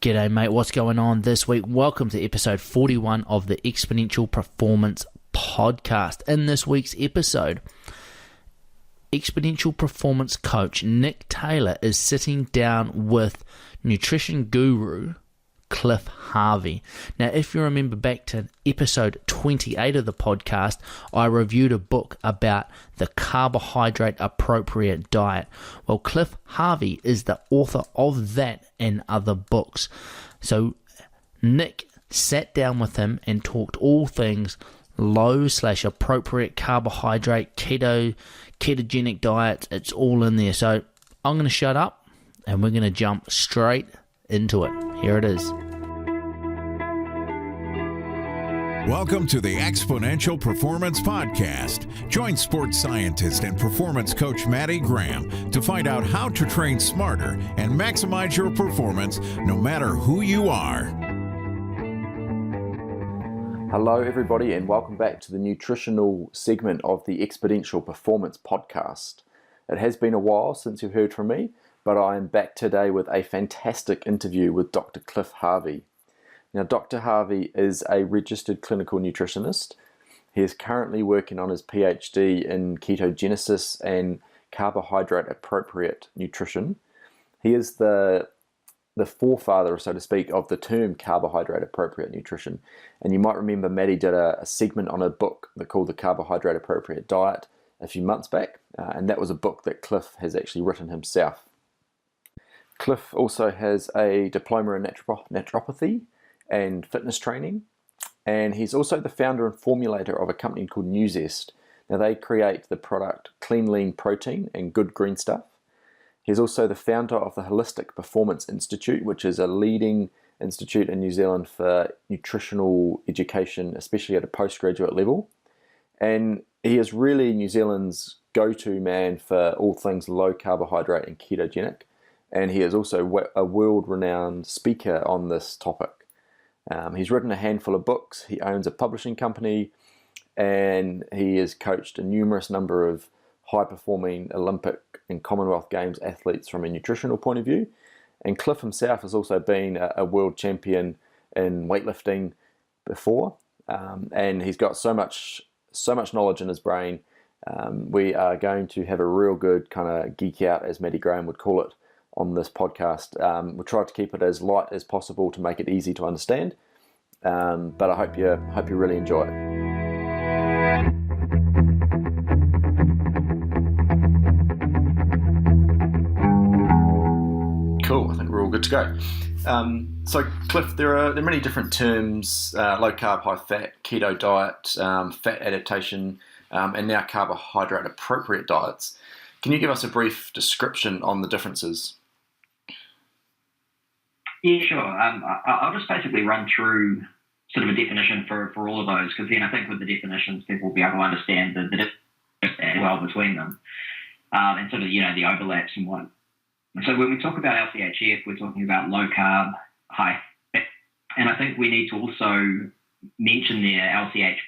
G'day mate, what's going on this week? Welcome to episode 41 of the Exponential Performance Podcast. In this week's episode, Exponential Performance coach Nick Taylor is sitting down with nutrition guru Cliff Harvey. Now, if you remember back to episode 28 of the podcast, I reviewed a book about the carbohydrate appropriate diet. Well, Cliff Harvey is the author of that and other books. So Nick sat down with him and talked all things low/appropriate carbohydrate, ketogenic diets. It's all in there. So I'm going to shut up and we're going to jump straight into it. Here it is. Welcome to the Exponential Performance Podcast. Join sports scientist and performance coach Maddie Graham to find out how to train smarter and maximize your performance no matter who you are. Hello everybody and welcome back to the nutritional segment of the Exponential Performance Podcast. It has been a while since you've heard from me, but I am back today with a fantastic interview with Dr. Cliff Harvey. Now, Dr. Harvey is a registered clinical nutritionist. He is currently working on his PhD in ketogenesis and carbohydrate-appropriate nutrition. He is the forefather, so to speak, of the term carbohydrate-appropriate nutrition. And you might remember Maddie did a segment on a book called The Carbohydrate-Appropriate Diet a few months back, and that was a book that Cliff has actually written himself. Cliff also has a diploma in naturopathy and fitness training, and he's also the founder and formulator of a company called NewZest. Now they create the product Clean Lean Protein and Good Green Stuff. He's also the founder of the Holistic Performance Institute, which is a leading institute in New Zealand for nutritional education, especially at a postgraduate level. And he is really New Zealand's go-to man for all things low carbohydrate and ketogenic. And he is also a world-renowned speaker on this topic. He's written a handful of books, he owns a publishing company, and he has coached a numerous number of high-performing Olympic and Commonwealth Games athletes from a nutritional point of view. And Cliff himself has also been a world champion in weightlifting before, and he's got so much knowledge in his brain. We are going to have a real good kind of geek out, as Maddie Graham would call it, on this podcast. We'll try to keep it as light as possible to make it easy to understand, but I hope you really enjoy it. Cool, I think we're all good to go. So Cliff, there are many different terms: low carb, high fat, keto diet, fat adaptation, and now carbohydrate appropriate diets. Can you give us a brief description on the differences? Yeah, sure. I'll just basically run through sort of a definition for all of those, because then I think with the definitions, people will be able to understand the difference as well between them, and sort of, the overlaps and what. So when we talk about LCHF, we're talking about low carb, high fat, and I think we need to also mention there LCH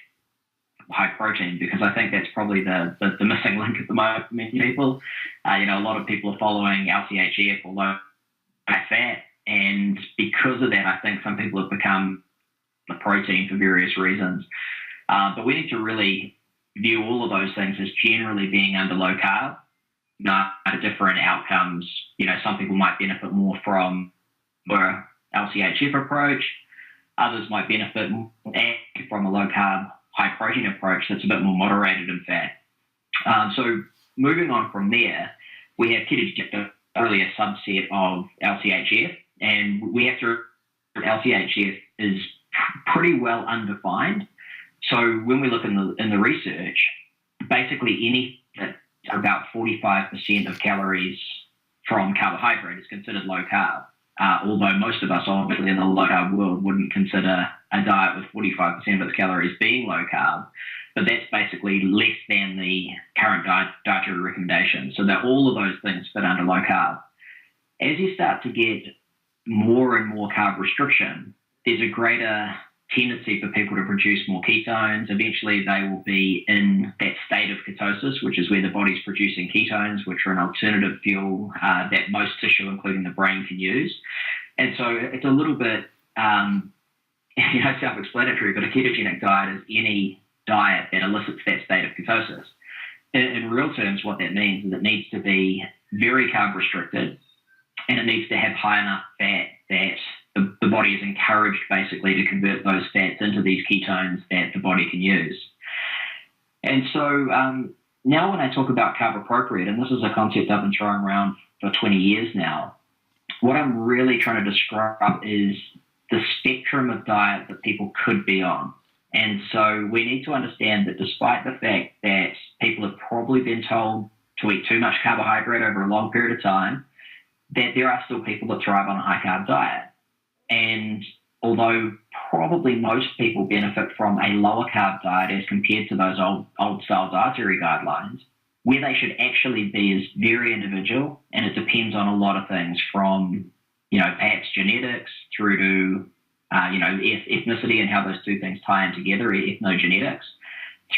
high protein, because I think that's probably the missing link at the moment for many people. A lot of people are following LCHF or low fat, and because of that, I think some people have become the protein for various reasons. But we need to really view all of those things as generally being under low carb, not different outcomes. Some people might benefit more from the LCHF approach. Others might benefit from a low carb, high protein approach that's a bit more moderated in fat. So moving on from there, we have ketogenic, really a subset of LCHF, and we have to, LCHF is pretty well undefined. So when we look in the research, basically any about 45% of calories from carbohydrate is considered low carb. Although most of us, obviously, in the low carb world wouldn't consider a diet with 45% of its calories being low carb, but that's basically less than the current dietary recommendation. So that all of those things fit under low carb. As you start to get more and more carb restriction, there's a greater tendency for people to produce more ketones. Eventually, they will be in that state of ketosis, which is where the body's producing ketones, which are an alternative fuel that most tissue, including the brain, can use. And so it's a little bit, self-explanatory, but a ketogenic diet is any diet that elicits that state of ketosis. In real terms, what that means is it needs to be very carb restricted, and it needs to have high enough fat that the body is encouraged basically to convert those fats into these ketones that the body can use. And so now when I talk about carb appropriate, and this is a concept I've been throwing around for 20 years now, what I'm really trying to describe is the spectrum of diet that people could be on. And so we need to understand that despite the fact that people have probably been told to eat too much carbohydrate over a long period of time, that there are still people that thrive on a high carb diet. And although probably most people benefit from a lower carb diet as compared to those old style dietary guidelines, where they should actually be is very individual, and it depends on a lot of things from, perhaps genetics through to, ethnicity and how those two things tie in together, ethnogenetics,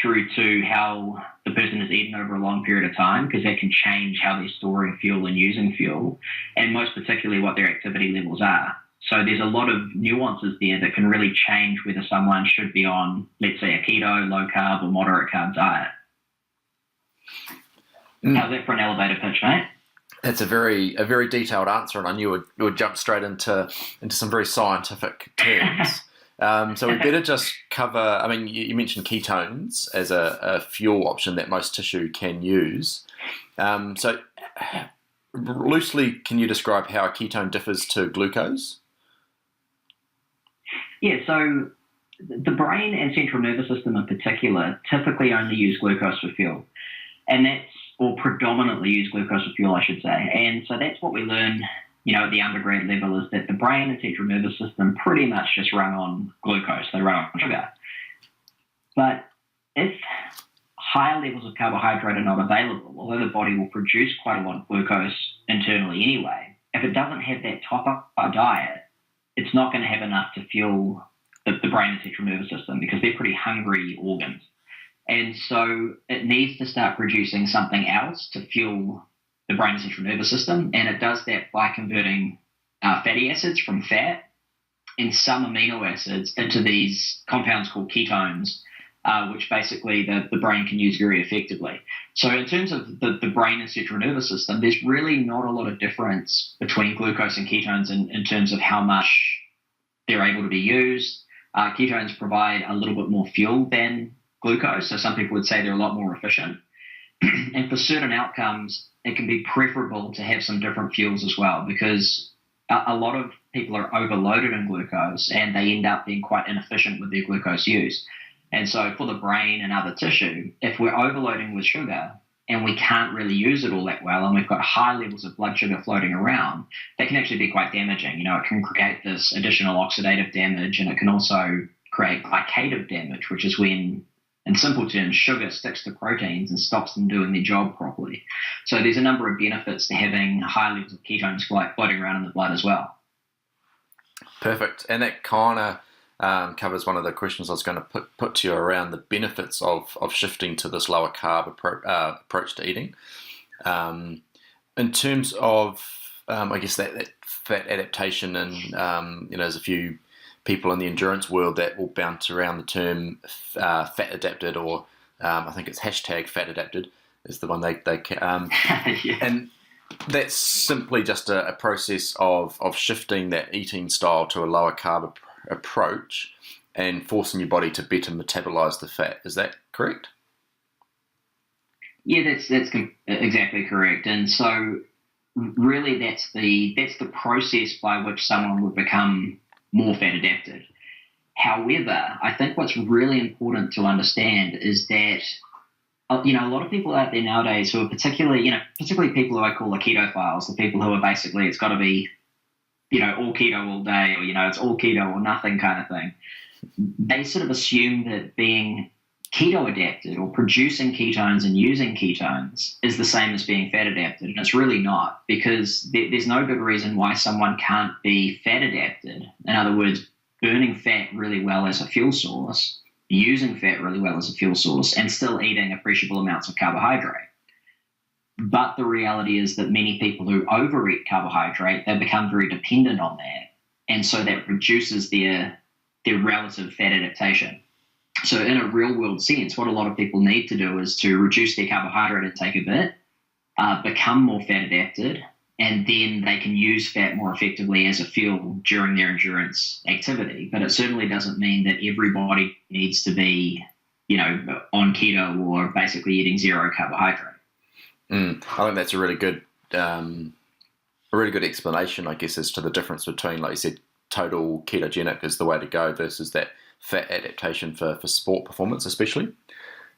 through to how the person is eaten over a long period of time, because that can change how they're storing fuel and using fuel, and most particularly what their activity levels are. So there's a lot of nuances there that can really change whether someone should be on, let's say, a keto, low carb, or moderate carb diet. How's that for an elevator pitch, mate? That's a very detailed answer, and I knew it would jump straight into some very scientific terms. So we better just cover, I mean, you mentioned ketones as a fuel option that most tissue can use. So loosely, can you describe how a ketone differs to glucose? Yeah, so the brain and central nervous system in particular typically only use glucose for fuel. And or predominantly use glucose for fuel, I should say. And so that's what we learn, at the undergrad level, is that the brain and central nervous system pretty much just run on glucose. They run on sugar. But if higher levels of carbohydrate are not available, although the body will produce quite a lot of glucose internally anyway, if it doesn't have that top-up diet, it's not going to have enough to fuel the brain and central nervous system, because they're pretty hungry organs. And so it needs to start producing something else to fuel the brain and central nervous system, and it does that by converting fatty acids from fat and some amino acids into these compounds called ketones, which basically the brain can use very effectively. So in terms of the brain and central nervous system, there's really not a lot of difference between glucose and ketones in terms of how much they're able to be used. Ketones provide a little bit more fuel than glucose, so some people would say they're a lot more efficient. And for certain outcomes, it can be preferable to have some different fuels as well, because a lot of people are overloaded in glucose and they end up being quite inefficient with their glucose use. And so for the brain and other tissue, if we're overloading with sugar and we can't really use it all that well, and we've got high levels of blood sugar floating around, that can actually be quite damaging. It can create this additional oxidative damage, and it can also create glycative damage, which is when, in simple terms, sugar sticks to proteins and stops them doing their job properly. So there's a number of benefits to having high levels of ketones floating around in the blood as well. Perfect. And that kind of covers one of the questions I was going to put to you around the benefits of shifting to this lower carb approach to eating. In terms of, I guess, that fat adaptation, and there's a few people in the endurance world that will bounce around the term fat adapted, or I think it's hashtag fat adapted is the one they Yeah. And that's simply just a process of shifting that eating style to a lower carb approach and forcing your body to better metabolize the fat. Is that correct? Yeah, that's exactly correct. And so really that's the process by which someone would become more fat adapted. However, I think what's really important to understand is that a lot of people out there nowadays who are particularly people who I call the ketophiles, the people who are basically, it's got to be, all keto all day, or, it's all keto or nothing kind of thing. They sort of assume that being keto adapted or producing ketones and using ketones is the same as being fat adapted. And it's really not, because there's no good reason why someone can't be fat adapted. In other words, burning fat really well as a fuel source, using fat really well as a fuel source, and still eating appreciable amounts of carbohydrate. But the reality is that many people who overeat carbohydrate, they become very dependent on that. and so that reduces their relative fat adaptation. So in a real world sense, what a lot of people need to do is to reduce their carbohydrate intake a bit, become more fat adapted, and then they can use fat more effectively as a fuel during their endurance activity. But it certainly doesn't mean that everybody needs to be, on keto or basically eating zero carbohydrate. I think that's a really good explanation, I guess, as to the difference between, like you said, total ketogenic is the way to go versus that fat adaptation for sport performance, especially.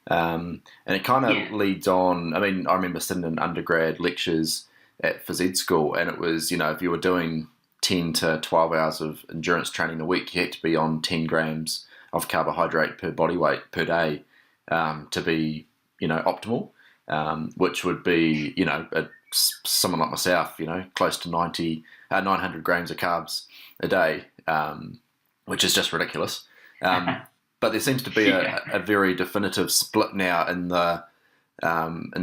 And it kind of leads on. I mean, I remember sitting in undergrad lectures at phys ed school, and it was, if you were doing 10 to 12 hours of endurance training a week, you had to be on 10 grams of carbohydrate per body weight per day to be, optimal, which would be, someone like myself, close to 900 grams of carbs a day, which is just ridiculous. But there seems to be a very definitive split now in the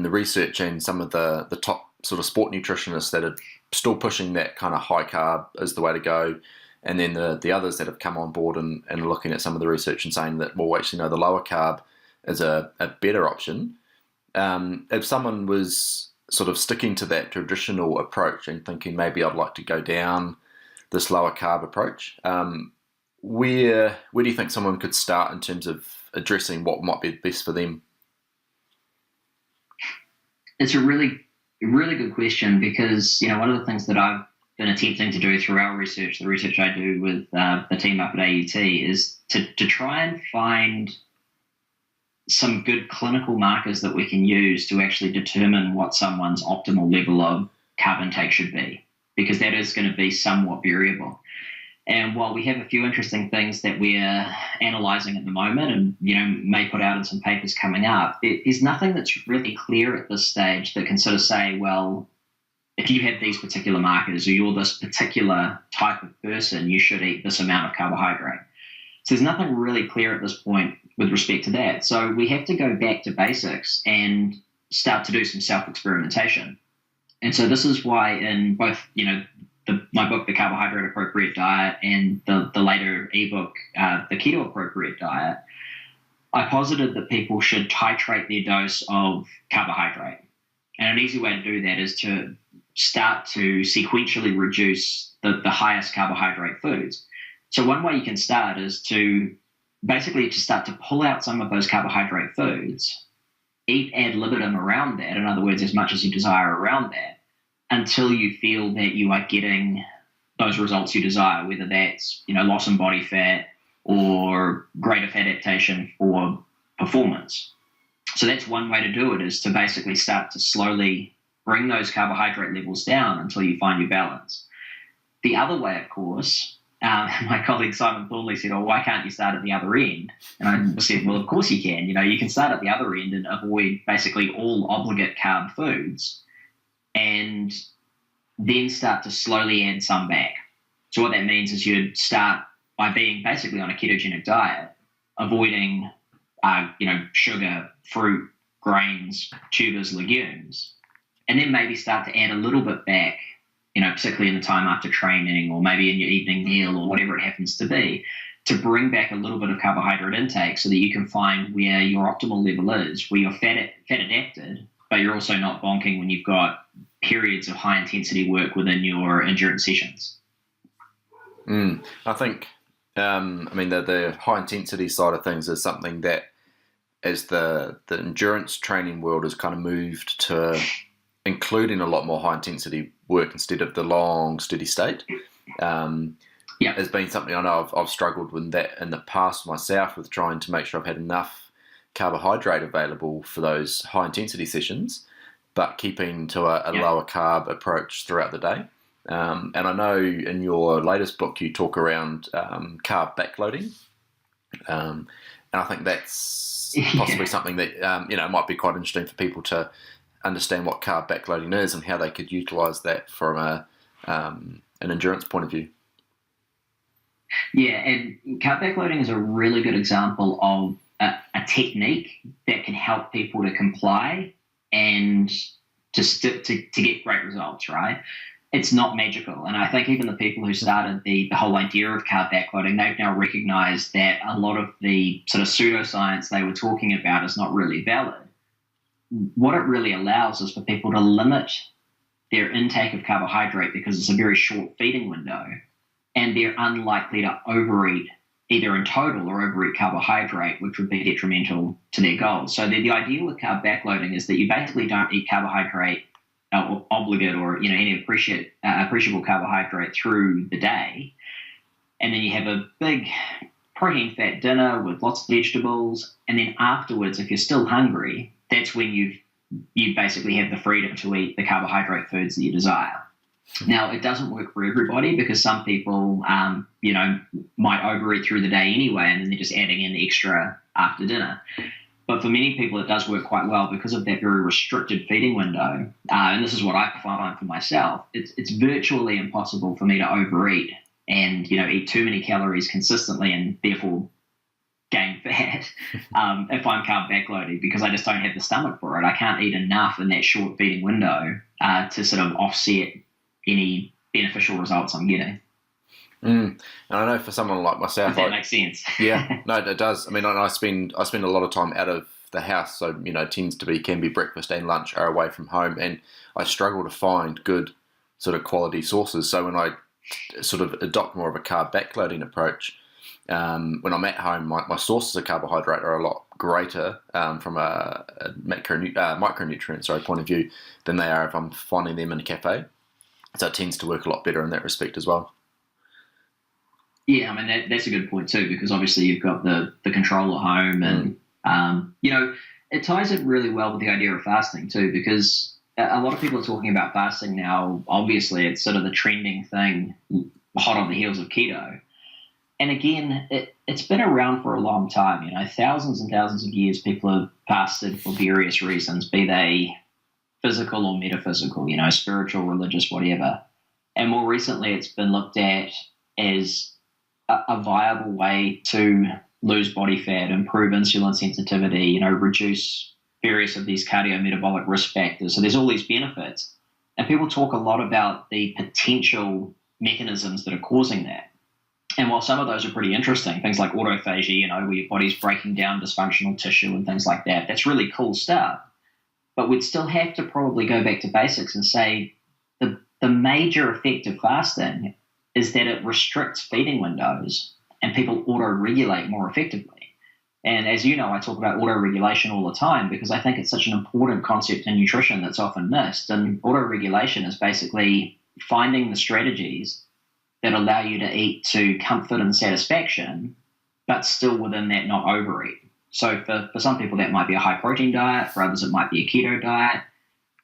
research, and some of the top sort of sport nutritionists that are still pushing that kind of high carb is the way to go, and then the others that have come on board and are looking at some of the research and saying that, well, actually, no, the lower carb is a better option. If someone was sort of sticking to that traditional approach and thinking maybe I'd like to go down this lower carb approach, where do you think someone could start in terms of addressing what might be best for them? It's a really good question, because one of the things that I've been attempting to do through our research, the research I do with the team up at AUT, is to try and find some good clinical markers that we can use to actually determine what someone's optimal level of carb intake should be, because that is going to be somewhat variable. And while we have a few interesting things that we're analysing at the moment and, may put out in some papers coming up, there's nothing that's really clear at this stage that can sort of say, well, if you have these particular markers or you're this particular type of person, you should eat this amount of carbohydrate. So there's nothing really clear at this point with respect to that. So we have to go back to basics and start to do some self-experimentation. And so this is why in both, my book, The Carbohydrate Appropriate Diet, and the later ebook, The Keto Appropriate Diet, I posited that people should titrate their dose of carbohydrate. And an easy way to do that is to start to sequentially reduce the highest carbohydrate foods. So one way you can start is to basically just start to pull out some of those carbohydrate foods, eat ad libitum around that, in other words, as much as you desire around that, until you feel that you are getting those results you desire, whether that's, loss in body fat or greater fat adaptation for performance. So that's one way to do it, is to basically start to slowly bring those carbohydrate levels down until you find your balance. The other way, of course, my colleague Simon Thornley said, why can't you start at the other end? And I said, well, of course you can. You can start at the other end and avoid basically all obligate carb foods, and then start to slowly add some back. So what that means is you'd start by being basically on a ketogenic diet, avoiding, sugar, fruit, grains, tubers, legumes, and then maybe start to add a little bit back, particularly in the time after training, or maybe in your evening meal, or whatever it happens to be, to bring back a little bit of carbohydrate intake so that you can find where your optimal level is, where you're fat adapted, but you're also not bonking when you've got periods of high intensity work within your endurance sessions. I think, the high intensity side of things is something that, as the endurance training world has kind of moved to including a lot more high intensity work instead of the long steady state, has been something I know I've struggled with that in the past myself, with trying to make sure I've had enough carbohydrate available for those high intensity sessions, but keeping to a lower carb approach throughout the day. And I know in your latest book you talk around carb backloading, and I think that's possibly something that might be quite interesting for people to understand what carb backloading is and how they could utilise that from an endurance point of view. Yeah, and carb backloading is a really good example of a technique that can help people to comply and to get great results, right? it's not magical. And I think even the people who started the whole idea of carb backloading, they've now recognized that a lot of the sort of pseudoscience they were talking about is not really valid. What it really allows is for people to limit their intake of carbohydrate because it's a very short feeding window, and they're unlikely to overeat either in total or overeat carbohydrate, which would be detrimental to their goals. So the idea with carb backloading is that you basically don't eat carbohydrate obligate or any appreciable carbohydrate through the day, and then you have a big protein fat dinner with lots of vegetables, and then afterwards, if you're still hungry, that's when you basically have the freedom to eat the carbohydrate foods that you desire. Now, it doesn't work for everybody because some people might overeat through the day anyway, and then they're just adding in extra after dinner. But for many people, it does work quite well because of that very restricted feeding window. And this is what I find for myself. It's virtually impossible for me to overeat and, eat too many calories consistently and therefore gain fat if I'm carb backloaded, because I just don't have the stomach for it. I can't eat enough in that short feeding window to sort of offset any beneficial results I'm getting. And I know for someone like myself, if that makes sense. Yeah, no, it does. I mean, I spend a lot of time out of the house, so can be breakfast and lunch are away from home, and I struggle to find good sort of quality sources. So when I sort of adopt more of a carb backloading approach, when I'm at home, my sources of carbohydrate are a lot greater from a micronutrient point of view than they are if I'm finding them in a cafe. So it tends to work a lot better in that respect as well. Yeah, I mean, that's a good point too, because obviously you've got the control at home, and it ties in really well with the idea of fasting too, because a lot of people are talking about fasting now. Obviously, it's sort of the trending thing, hot on the heels of keto. And again, it's been around for a long time. Thousands and thousands of years, people have fasted for various reasons, be they physical or metaphysical, spiritual, religious, whatever. And more recently, it's been looked at as a viable way to lose body fat, improve insulin sensitivity, reduce various of these cardiometabolic risk factors. So there's all these benefits. And people talk a lot about the potential mechanisms that are causing that. And while some of those are pretty interesting, things like autophagy, where your body's breaking down dysfunctional tissue and things like that, that's really cool stuff. But we'd still have to probably go back to basics and say the major effect of fasting is that it restricts feeding windows and people auto-regulate more effectively. And as you know, I talk about auto-regulation all the time because I think it's such an important concept in nutrition that's often missed. And auto-regulation is basically finding the strategies that allow you to eat to comfort and satisfaction, but still within that not overeat. So for some people, that might be a high-protein diet. For others, it might be a keto diet.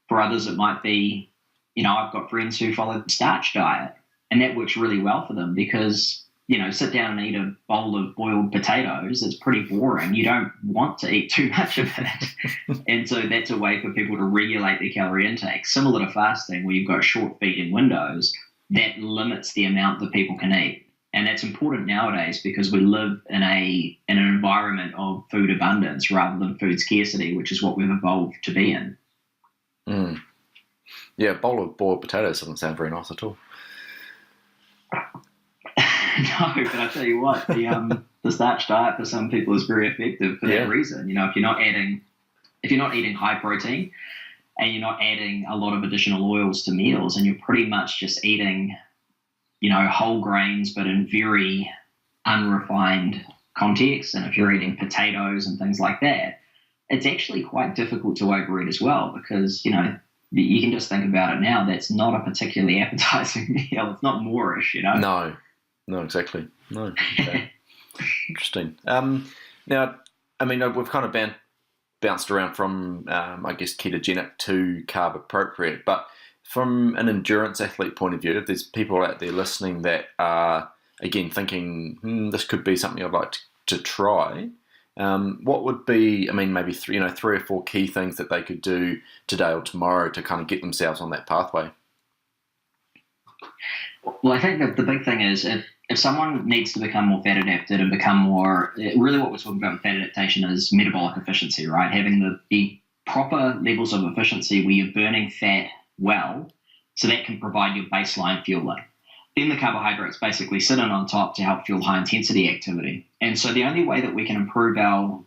For others, it might be, I've got friends who follow the starch diet. And that works really well for them because, sit down and eat a bowl of boiled potatoes. It's pretty boring. You don't want to eat too much of it. And so that's a way for people to regulate their calorie intake. Similar to fasting, where you've got short feeding windows, that limits the amount that people can eat. And that's important nowadays because we live in an environment of food abundance rather than food scarcity, which is what we've evolved to be in. Yeah, a bowl of boiled potatoes doesn't sound very nice at all. No, but I tell you what, the starch diet for some people is very effective for that reason. If you're not eating high protein and you're not adding a lot of additional oils to meals, and you're pretty much just eating, whole grains, but in very unrefined contexts, and if you're eating potatoes and things like that, it's actually quite difficult to overeat as well because, you can just think about it now. That's not a particularly appetizing meal. It's not Moorish, No, exactly. No. Okay. Interesting. Now, I mean, we've kind of bounced around from, ketogenic to carb appropriate, but from an endurance athlete point of view, if there's people out there listening that are, again, thinking, this could be something I'd like to try, what would be, maybe three or four key things that they could do today or tomorrow to kind of get themselves on that pathway? Well, I think that the big thing is if someone needs to become more fat adapted and become more, really what we're talking about with fat adaptation is metabolic efficiency, right? Having the proper levels of efficiency where you're burning fat well So that can provide your baseline fueling. Then the carbohydrates basically sit in on top to help fuel high-intensity activity. And so the only way that we can improve our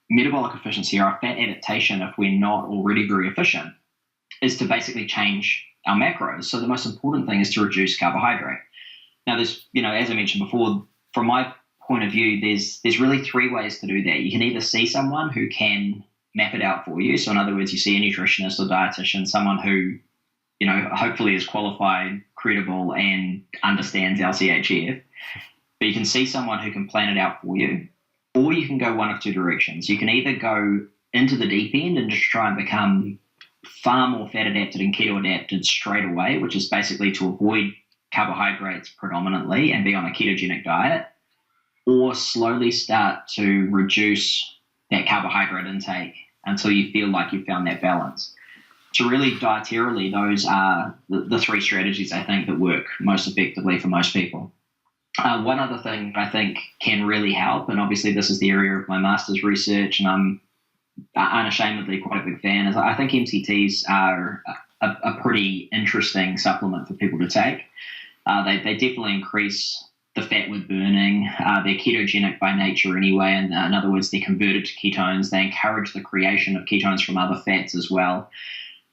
metabolic efficiency, our fat adaptation, if we're not already very efficient, is to basically change our macros. So the most important thing is to reduce carbohydrate. Now, there's, as I mentioned before, from my point of view, there's really three ways to do that. You can either see someone who can map it out for you. So in other words, you see a nutritionist or dietitian, someone who, hopefully is qualified, credible, and understands LCHF. But you can see someone who can plan it out for you, or you can go one of two directions. You can either go into the deep end and just try and become far more fat adapted and keto adapted straight away, which is basically to avoid carbohydrates predominantly and be on a ketogenic diet, or slowly start to reduce that carbohydrate intake until you feel like you've found that balance. So really, dietarily, those are the three strategies I think that work most effectively for most people. One other thing I think can really help, and obviously this is the area of my master's research, and I'm unashamedly quite a big fan, is I think MCTs are a pretty interesting supplement for people to take. They definitely increase the fat we're burning. They're ketogenic by nature anyway, and in other words, they're converted to ketones. They encourage the creation of ketones from other fats as well.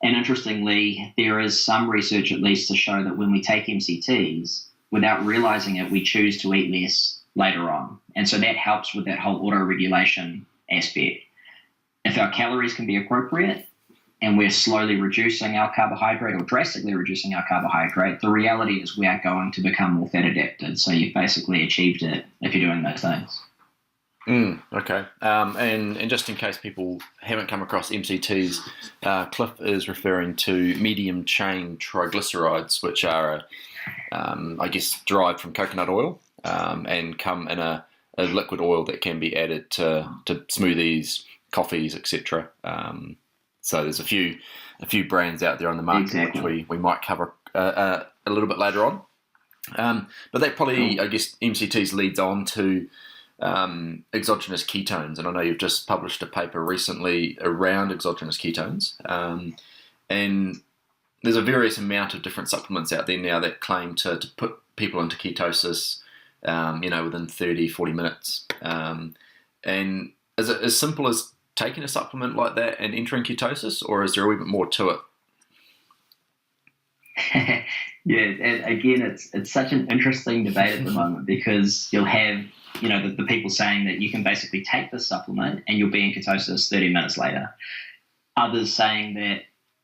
And interestingly, there is some research at least to show that when we take MCTs, without realizing it, we choose to eat less later on. And so that helps with that whole auto-regulation aspect. If our calories can be appropriate and we're slowly reducing our carbohydrate or drastically reducing our carbohydrate, the reality is we are going to become more fat adapted. So you've basically achieved it if you're doing those things. Okay. And just in case people haven't come across MCTs, Cliff is referring to medium chain triglycerides, which are, derived from coconut oil and come in a liquid oil that can be added to smoothies, coffees, etc. So there's a few brands out there on the market, exactly, which we might cover a little bit later on. But that probably, MCTs leads on to exogenous ketones, and I know you've just published a paper recently around exogenous ketones, and there's a various amount of different supplements out there now that claim to put people into ketosis, within 30, 40 minutes. And is it as simple as taking a supplement like that and entering ketosis, or is there a wee bit more to it? Yeah, and again, it's such an interesting debate at the moment, because you'll have the people saying that you can basically take this supplement and you'll be in ketosis 30 minutes later. Others saying that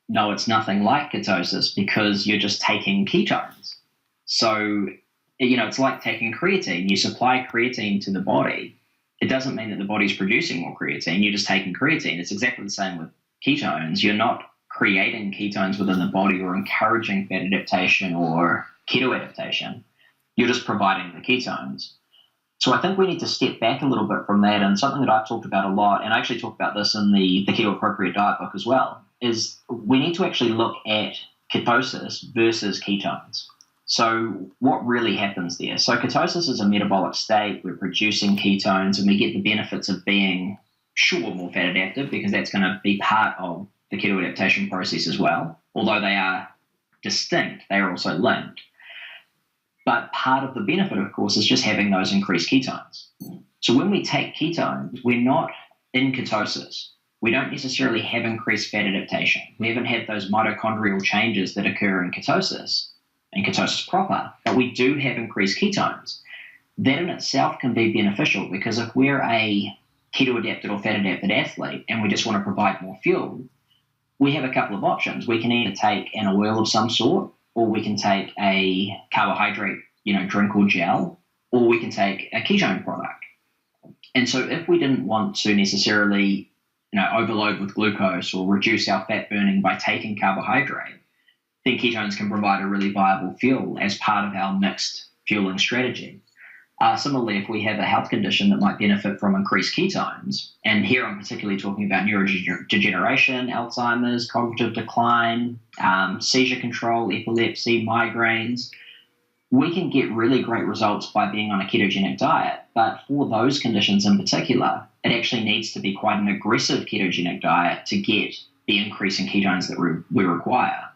no, it's nothing like ketosis because you're just taking ketones. So, it's like taking creatine. You supply creatine to the body. It doesn't mean that the body's producing more creatine. You're just taking creatine. It's exactly the same with ketones. You're not creating ketones within the body or encouraging fat adaptation or keto adaptation. You're just providing the ketones. So I think we need to step back a little bit from that, and something that I've talked about a lot, and I actually talk about this in the Keto Appropriate Diet book as well, is we need to actually look at ketosis versus ketones. So what really happens there? So ketosis is a metabolic state. We're producing ketones, and we get the benefits of being, more fat adapted, because that's going to be part of the keto adaptation process as well. Although they are distinct, they are also linked. But part of the benefit, of course, is just having those increased ketones. So when we take ketones, we're not in ketosis. We don't necessarily have increased fat adaptation. We haven't had those mitochondrial changes that occur in ketosis proper, but we do have increased ketones. That in itself can be beneficial, because if we're a keto-adapted or fat-adapted athlete and we just want to provide more fuel, we have a couple of options. We can either take an oil of some sort, or we can take a carbohydrate, drink or gel, or we can take a ketone product. And so if we didn't want to necessarily, overload with glucose or reduce our fat burning by taking carbohydrate, then ketones can provide a really viable fuel as part of our mixed fueling strategy. Similarly, if we have a health condition that might benefit from increased ketones, and here I'm particularly talking about neurodegeneration, Alzheimer's, cognitive decline, seizure control, epilepsy, migraines, we can get really great results by being on a ketogenic diet. But for those conditions in particular, it actually needs to be quite an aggressive ketogenic diet to get the increase in ketones that we require.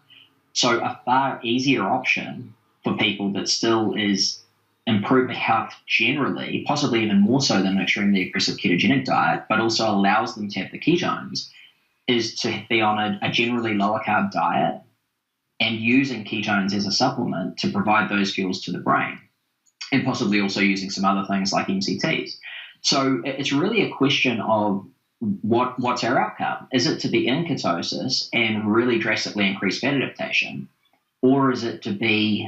So a far easier option for people that still is improving health generally, possibly even more so than an extremely aggressive ketogenic diet, but also allows them to have the ketones, is to be on a generally lower carb diet and using ketones as a supplement to provide those fuels to the brain, and possibly also using some other things like MCTs. So it's really a question of what's our outcome? Is it to be in ketosis and really drastically increase fat adaptation, or is it to be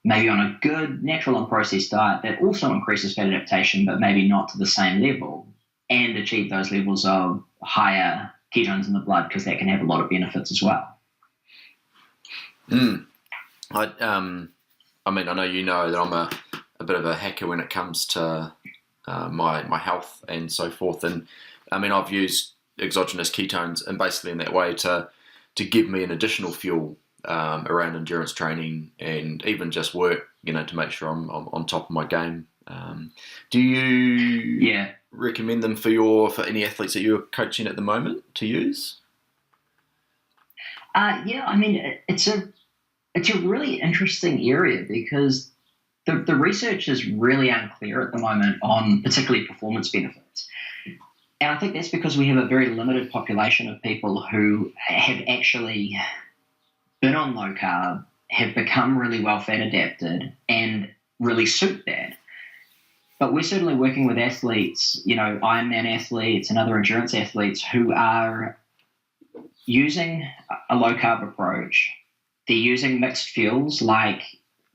maybe on a good natural and processed diet that also increases fat adaptation, but maybe not to the same level, and achieve those levels of higher ketones in the blood, because that can have a lot of benefits as well. I mean, I know you know that I'm a bit of a hacker when it comes to my health and so forth. And I mean, I've used exogenous ketones and basically in that way to give me an additional fuel around endurance training and even just work, to make sure I'm on top of my game. Do you recommend them for any athletes that you're coaching at the moment to use? I mean, it's a really interesting area because the research is really unclear at the moment on particularly performance benefits. And I think that's because we have a very limited population of people who have actually been on low carb, have become really well fat adapted, and really suit that. But we're certainly working with athletes, Ironman athletes and other endurance athletes who are using a low carb approach. They're using mixed fuels like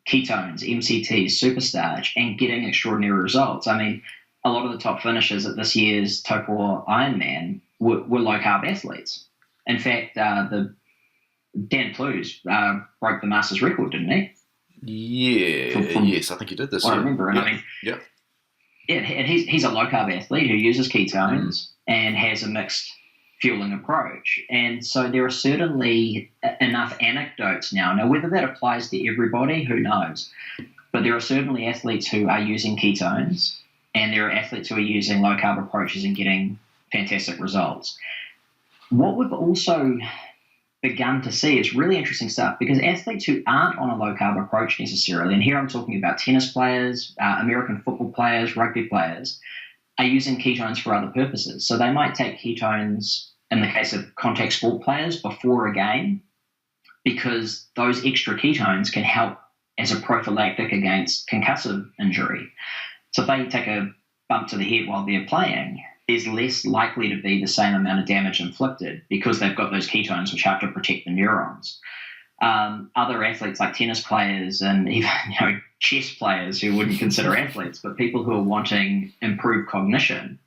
ketones, MCTs, superstarch, and getting extraordinary results. I mean, a lot of the top finishers at this year's Tokyo Ironman were low carb athletes. In fact, the Dan Plews broke the Masters record, didn't he? Yes, I think he did this year. I remember. And and he's a low carb athlete who uses ketones and has a mixed fueling approach. And so there are certainly enough anecdotes now. Now, whether that applies to everybody, who knows? But there are certainly athletes who are using ketones, and there are athletes who are using low carb approaches and getting fantastic results. What we've also begun to see is really interesting stuff, because athletes who aren't on a low carb approach necessarily, and here I'm talking about tennis players, American football players, rugby players, are using ketones for other purposes. So they might take ketones in the case of contact sport players before a game, because those extra ketones can help as a prophylactic against concussive injury. So if they take a bump to the head while they're playing, there's less likely to be the same amount of damage inflicted because they've got those ketones which have to protect the neurons. Other athletes like tennis players and even chess players who wouldn't consider athletes, but people who are wanting improved cognition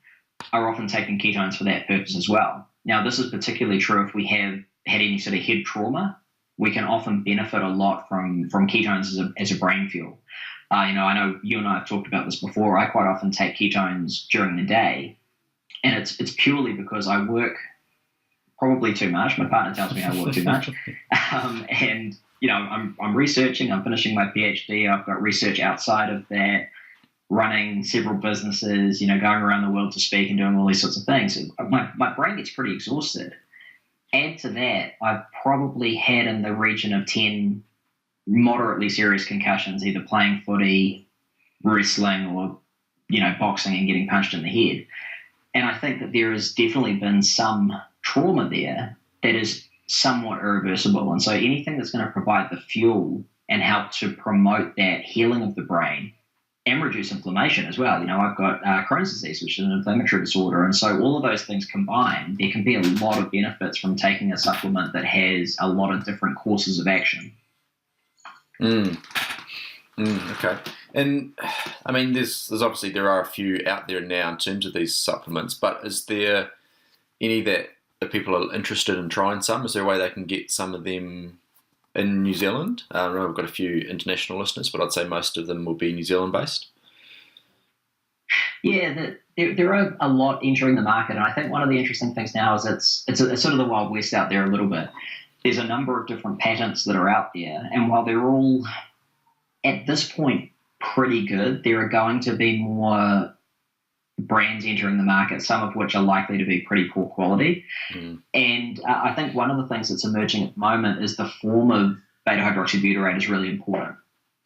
are often taking ketones for that purpose as well. Now, this is particularly true if we have had any sort of head trauma. We can often benefit a lot from ketones as a brain fuel. I know you and I have talked about this before. I quite often take ketones during the day, and it's purely because I work probably too much. My partner tells me I work too much. And, I'm researching, I'm finishing my PhD. I've got research outside of that, running several businesses, going around the world to speak and doing all these sorts of things. My brain gets pretty exhausted. Add to that, I've probably had in the region of 10 moderately serious concussions, either playing footy, wrestling, or, boxing and getting punched in the head. And I think that there has definitely been some trauma there that is somewhat irreversible. And so anything that's going to provide the fuel and help to promote that healing of the brain and reduce inflammation as well. I've got Crohn's disease, which is an inflammatory disorder. And so all of those things combined, there can be a lot of benefits from taking a supplement that has a lot of different courses of action. Okay. And I mean, there's obviously there are a few out there now in terms of these supplements, but is there any that people are interested in trying some? Is there a way they can get some of them in New Zealand? I know we've got a few international listeners, but I'd say most of them will be New Zealand based. Yeah, there are a lot entering the market, and I think one of the interesting things now is it's sort of the Wild West out there a little bit. There's a number of different patents that are out there, and while they're all at this point pretty good, there are going to be more brands entering the market, some of which are likely to be pretty poor quality. And I think one of the things that's emerging at the moment is the form of beta-hydroxybutyrate is really important.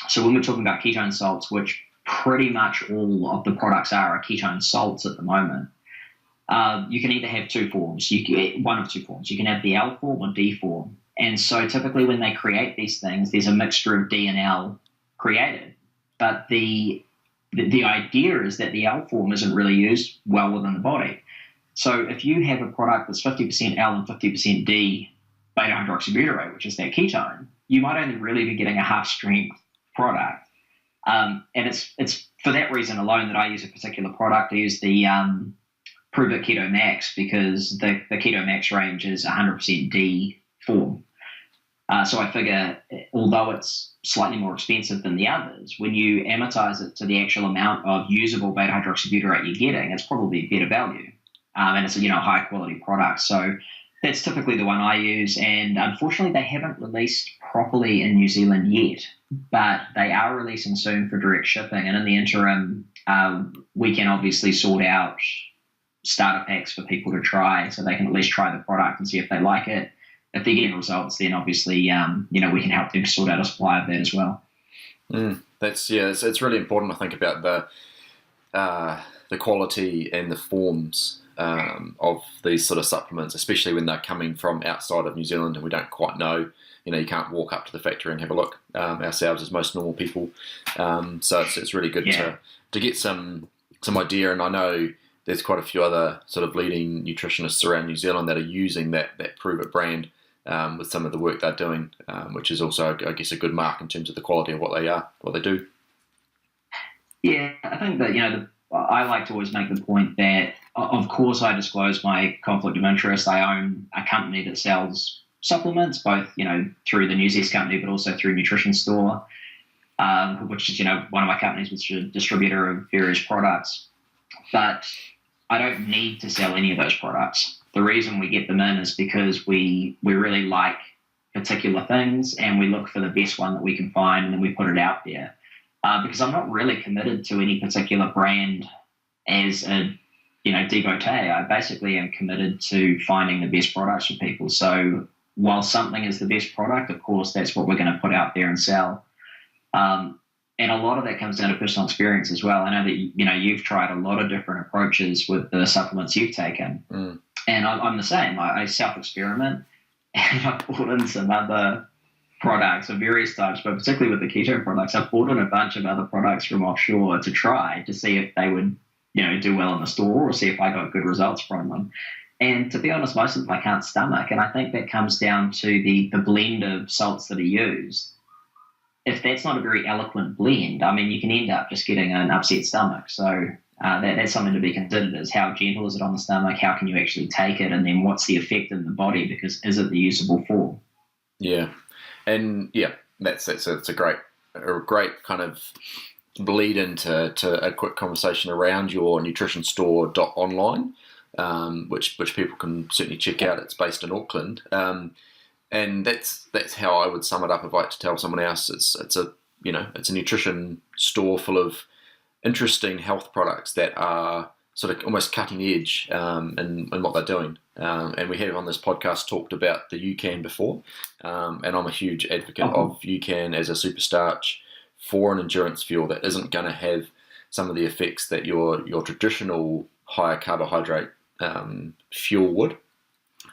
So when we're talking about ketone salts, which pretty much all of the products are ketone salts at the moment, you can either have two forms. You can get one of two forms. You can have the L form or D form. And so typically when they create these things, there's a mixture of D and L created. But the idea is that the L form isn't really used well within the body. So if you have a product that's 50% L and 50% D beta-hydroxybutyrate, which is that ketone, you might only really be getting a half-strength product. And it's for that reason alone that I use a particular product. I use the Prove It Keto Max, because the Keto Max range is 100% D form. So I figure, although it's slightly more expensive than the others, when you amortize it to the actual amount of usable beta-hydroxybutyrate you're getting, it's probably better value. And it's a high quality product. So that's typically the one I use. And unfortunately, they haven't released properly in New Zealand yet, but they are releasing soon for direct shipping. And in the interim, we can obviously sort out starter packs for people to try, so they can at least try the product and see if they like it. If they get results, then obviously, we can help them sort out a supply of that as well. It's really important, I think, about the quality and the forms of these sort of supplements, especially when they're coming from outside of New Zealand and we don't quite know. You can't walk up to the factory and have a look ourselves as most normal people. So it's really good to get some idea. And I know there's quite a few other sort of leading nutritionists around New Zealand that are using that Prove It brand with some of the work they're doing, which is also, I guess, a good mark in terms of the quality of what they do. Yeah, I think that, I like to always make the point that, of course, I disclose my conflict of interest. I own a company that sells supplements, both, through the Newzest company, but also through Nutrition Store, which is, one of my companies, which is a distributor of various products. But I don't need to sell any of those products. The reason we get them in is because we really like particular things, and we look for the best one that we can find, and then we put it out there. Because I'm not really committed to any particular brand as a devotee. I basically am committed to finding the best products for people. So while something is the best product, of course, that's what we're going to put out there and sell. And a lot of that comes down to personal experience as well. I know that you've tried a lot of different approaches with the supplements you've taken, and I'm the same. I self-experiment, and I bought in some other products of various types, but particularly with the keto products, I've bought in a bunch of other products from offshore to try to see if they would, do well in the store, or see if I got good results from them. And to be honest, most of them I can't stomach. And I think that comes down to the blend of salts that are used. If that's not a very eloquent blend, you can end up just getting an upset stomach. So that's something to be considered, is how gentle is it on the stomach, how can you actually take it, and then what's the effect in the body, because is it the usable form? Yeah. And that's a great kind of bleed into a quick conversation around your nutritionstore.online, which people can certainly check out. It's based in Auckland, and that's how I would sum it up if I had to tell someone else. It's a nutrition store full of interesting health products that are sort of almost cutting edge in what they're doing. And we have on this podcast talked about the UCAN before, and I'm a huge advocate of UCAN as a superstarch for an endurance fuel that isn't going to have some of the effects that your traditional higher carbohydrate fuel would.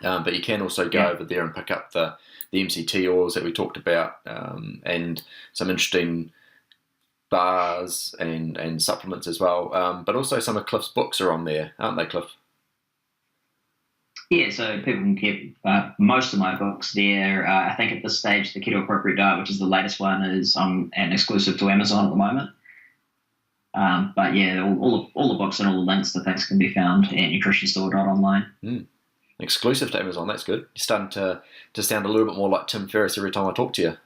But you can also go over there and pick up the MCT oils that we talked about, and some interesting bars and supplements as well. But also some of Cliff's books are on there, aren't they, Cliff? Yeah, so people can get most of my books there. I think at this stage, the Keto Appropriate Diet, which is the latest one, is an exclusive to Amazon at the moment. But yeah, all the books and all the links to things can be found at nutritionstore.online. Exclusive to Amazon, that's good. You're starting to sound a little bit more like Tim Ferriss every time I talk to you.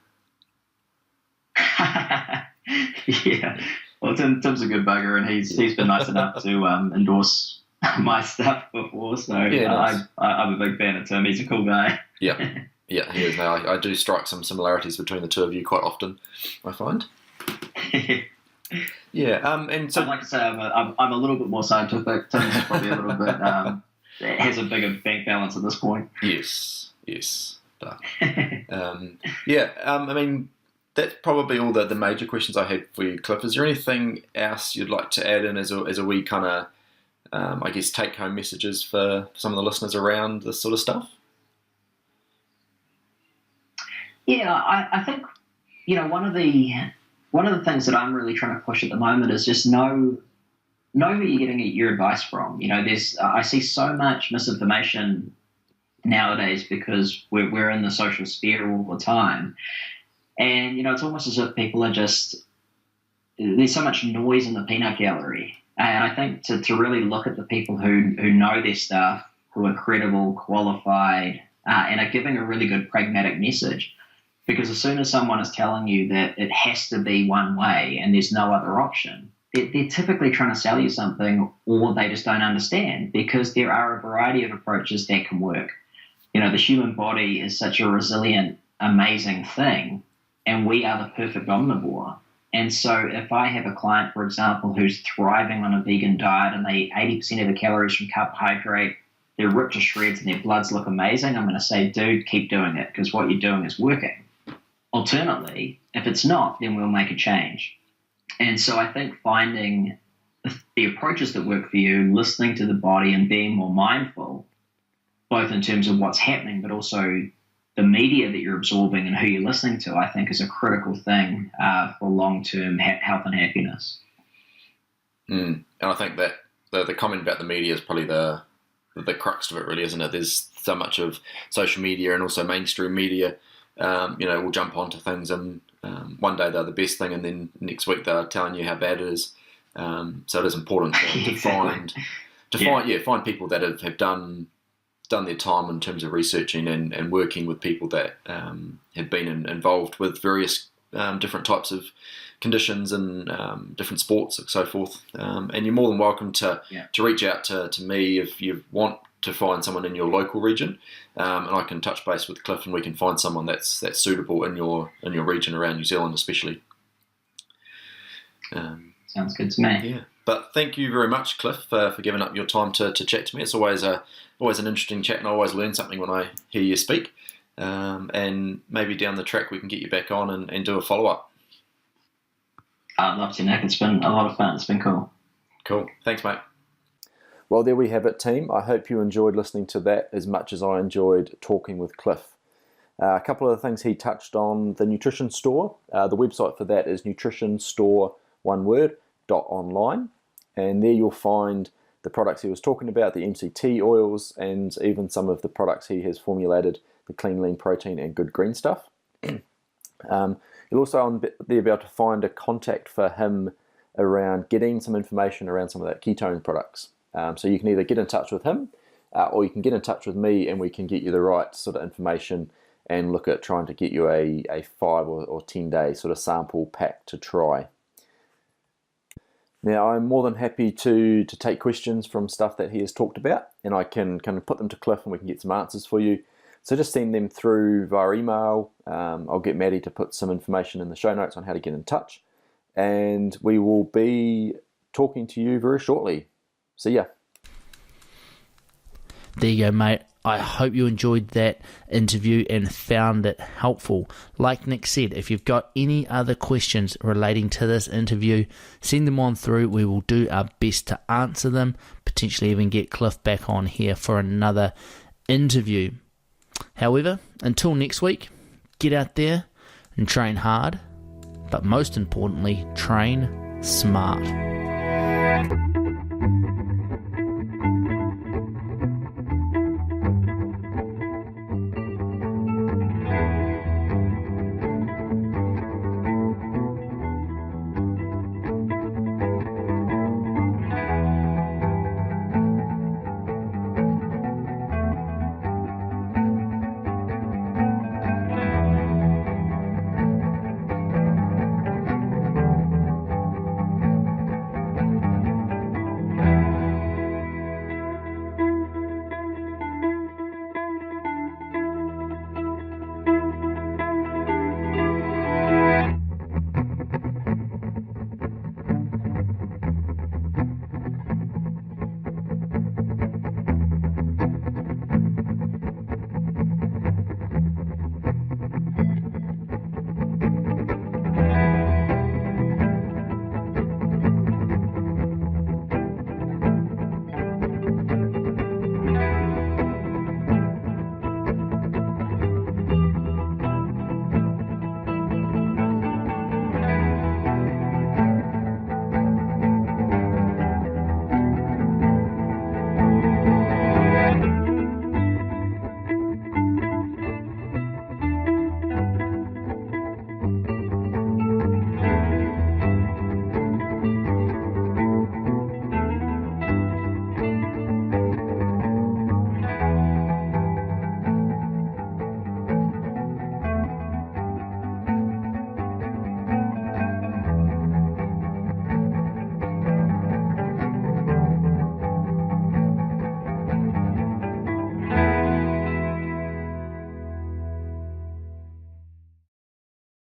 Yeah, well, Tim's a good bugger, and he's been nice enough to endorse my stuff before, so nice. I'm a big fan of Tim. He's a cool guy. Yeah, he is. Now I do strike some similarities between the two of you quite often, I find. And so I'd like to say I'm a little bit more scientific. Tim's probably a little bit has a bigger bank balance at this point. Yes. But I mean, that's probably all the major questions I had for you, Cliff. Is there anything else you'd like to add in as a wee kind of, I guess, take-home messages for some of the listeners around this sort of stuff? Yeah, I think, one of the things that I'm really trying to push at the moment is just know who you're getting your advice from. I see so much misinformation nowadays because we're in the social sphere all the time. And, it's almost as if people are there's so much noise in the peanut gallery. And I think to really look at the people who know their stuff, who are credible, qualified, and are giving a really good pragmatic message. Because as soon as someone is telling you that it has to be one way and there's no other option, they're typically trying to sell you something, or they just don't understand, because there are a variety of approaches that can work. The human body is such a resilient, amazing thing, and we are the perfect omnivore. And so if I have a client, for example, who's thriving on a vegan diet and they 80% of the calories from carbohydrate, they're ripped to shreds and their bloods look amazing, I'm going to say, dude, keep doing it, because what you're doing is working. Alternately, if it's not, then we'll make a change. And so I think finding the approaches that work for you, listening to the body and being more mindful, both in terms of what's happening, but also the media that you're absorbing and who you're listening to, I think is a critical thing for long-term health and happiness. And I think that the comment about the media is probably the crux of it, really, isn't it? There's so much of social media and also mainstream media, will jump onto things, and one day they're the best thing, and then next week they're telling you how bad it is. So it is important to find people that have done their time in terms of researching and working with people that have been involved with various different types of conditions and different sports and so forth. And you're more than welcome to reach out to me if you want to find someone in your local region, and I can touch base with Cliff and we can find someone that's suitable in your region around New Zealand especially. Sounds good to me. Yeah. But thank you very much, Cliff, for giving up your time to chat to me. It's always an interesting chat, and I always learn something when I hear you speak. And maybe down the track we can get you back on and do a follow-up. I'd love to, Nick. It's been a lot of fun. It's been cool. Cool. Thanks, mate. Well, there we have it, team. I hope you enjoyed listening to that as much as I enjoyed talking with Cliff. A couple of the things he touched on: the nutrition store. The website for that is nutritionstore.online, and there you'll find the products he was talking about, the MCT oils, and even some of the products he has formulated, the clean, lean protein and good green stuff. You'll also be able to find a contact for him around getting some information around some of that ketone products. So you can either get in touch with him or you can get in touch with me, and we can get you the right sort of information and look at trying to get you a 5 or 10 day sort of sample pack to try. Now, I'm more than happy to take questions from stuff that he has talked about, and I can kind of put them to Cliff and we can get some answers for you. So just send them through via email. I'll get Maddie to put some information in the show notes on how to get in touch, and we will be talking to you very shortly. See ya. There you go, mate. I hope you enjoyed that interview and found it helpful. Like Nick said, if you've got any other questions relating to this interview, send them on through. We will do our best to answer them, potentially even get Cliff back on here for another interview. However, until next week, get out there and train hard, but most importantly, train smart.